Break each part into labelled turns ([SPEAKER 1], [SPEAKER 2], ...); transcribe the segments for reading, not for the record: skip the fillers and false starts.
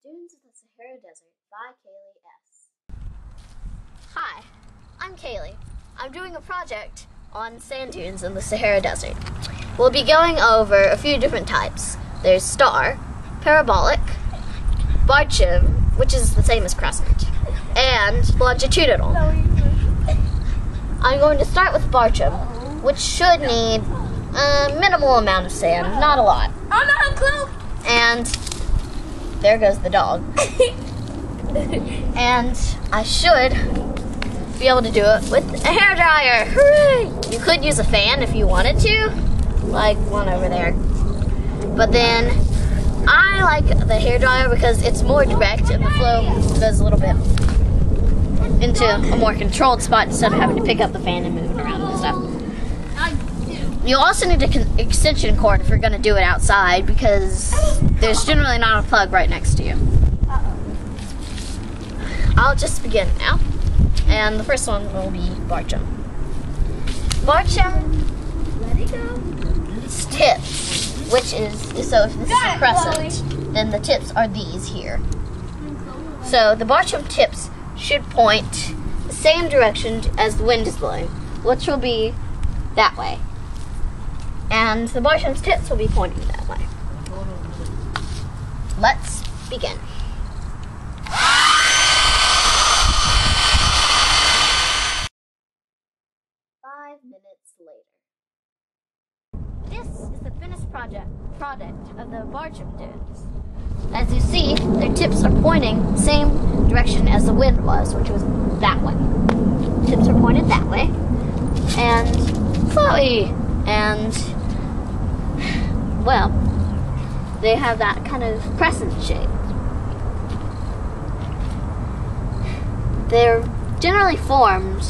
[SPEAKER 1] Dunes of the Sahara Desert by Kaylee S. Hi, I'm Kaylee. I'm doing a project on sand dunes in the Sahara Desert. We'll be going over a few different types. There's star, parabolic, barchim, which is the same as crescent, and longitudinal. I'm going to start with barchim, which should need a minimal amount of sand, not a lot.
[SPEAKER 2] Oh no, Clue!
[SPEAKER 1] And there goes the dog. And I should be able to do it with a hairdryer. Hooray! You could use a fan if you wanted to, like one over there. But then I like the hairdryer because it's more direct and the flow goes a little bit into a more controlled spot instead of having to pick up the fan and move it around and stuff. You'll also need an extension cord if you're going to do it outside because there's generally not a plug right next to you. I'll just begin now. And the first one will be barchim. Barchim, let it go. It's tips, which is, so if this is a crescent, then the tips are these here. So the barchim tips should point the same direction as the wind is blowing, which will be that way. And the barchim's tips will be pointing that way. Let's begin. 5 minutes later. This is the finished product of the barchim dunes. As you see, their tips are pointing the same direction as the wind was, which was that way. Tips are pointed that way. And flowy. And well, they have that kind of crescent shape. They're generally formed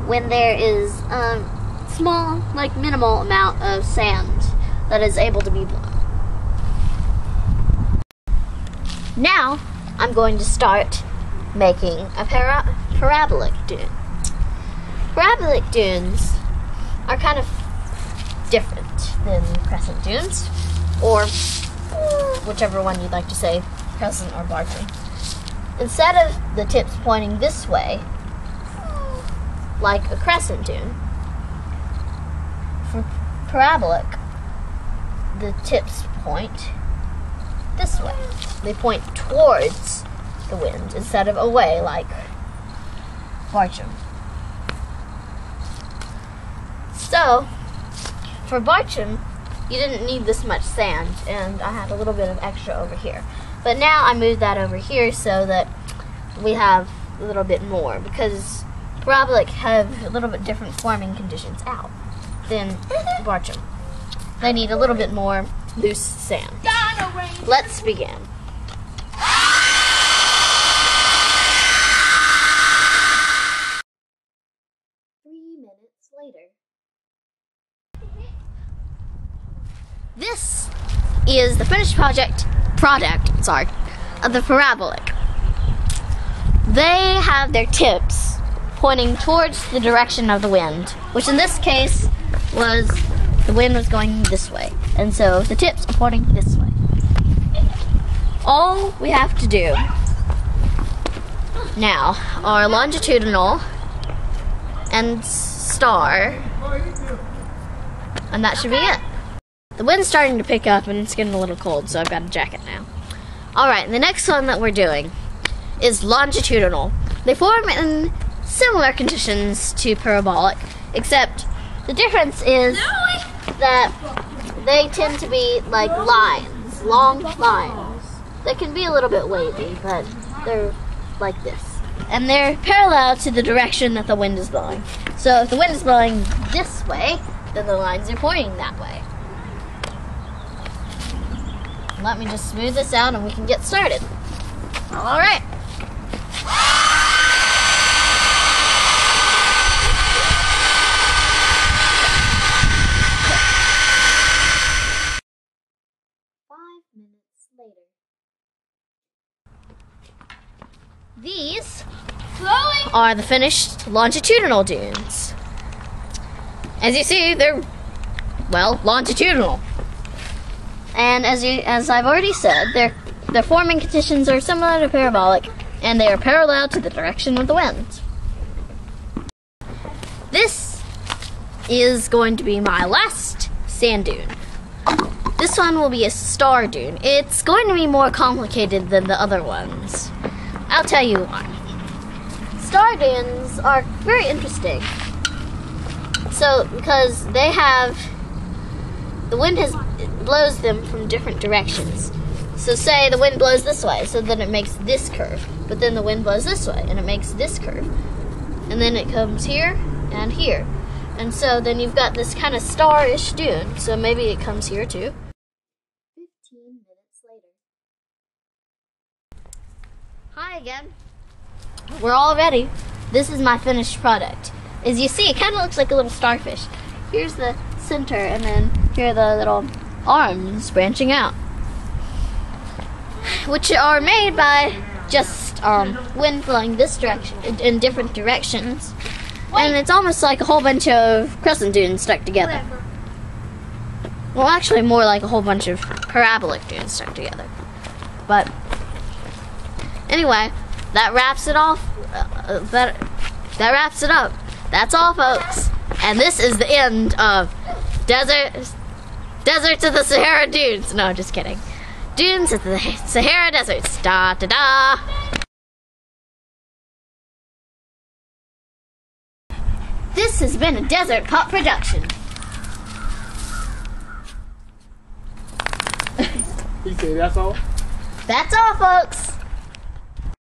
[SPEAKER 1] when there is a small, like minimal amount of sand that is able to be blown. Now, I'm going to start making a parabolic dune. Parabolic dunes are kind of different than crescent dunes, or whichever one you'd like to say, crescent or barchim. Instead of the tips pointing this way, like a crescent dune, for parabolic, the tips point this way. They point towards the wind instead of away like barchim. So, for barchim, you didn't need this much sand, and I had a little bit of extra over here. But now I moved that over here so that we have a little bit more, because parabolic have a little bit different forming conditions out than barchim. They need a little bit more loose sand. Let's begin. Later. This is the finished product of the parabolic. They have their tips pointing towards the direction of the wind, which in this case was the wind was going this way, and so the tips are pointing this way. All we have to do now are longitudinal and star, and that should be it. The wind's starting to pick up and it's getting a little cold, so I've got a jacket now. Alright, the next one that we're doing is longitudinal. They form in similar conditions to parabolic, except the difference is that they tend to be like lines, long lines. They can be a little bit wavy, but they're like this. And they're parallel to the direction that the wind is blowing. So if the wind is blowing this way, then the lines are pointing that way. Let me just smooth this out and we can get started. All right. Later. These are the finished longitudinal dunes. As you see, they're, well, longitudinal. And as I've already said, they're Their forming conditions are similar to parabolic, and they are parallel to the direction of the wind. This is going to be my last sand dune. This one will be a star dune. It's going to be more complicated than the other ones. I'll tell you why. Star dunes are very interesting. So, because they have, the wind blows them from different directions. So say the wind blows this way, so then it makes this curve. But then the wind blows this way, and it makes this curve. And then it comes here and here. And so then you've got this kind of star-ish dune. So maybe it comes here too. 15 minutes later. Hi again. We're all ready. This is my finished product. As you see, it kind of looks like a little starfish. Here's the center, and then here are the little arms branching out, which are made by just wind blowing this direction in different directions. And it's almost like a whole bunch of crescent dunes stuck together. Well, actually more like a whole bunch of parabolic dunes stuck together. But anyway, that wraps it off. That wraps it up. That's all, folks. And this is the end of Deserts of the Sahara Dunes. No, just kidding. Dunes of the Sahara Deserts. Da da da. This has been a Desert Pop production.
[SPEAKER 2] He said that's all?
[SPEAKER 1] That's all, folks.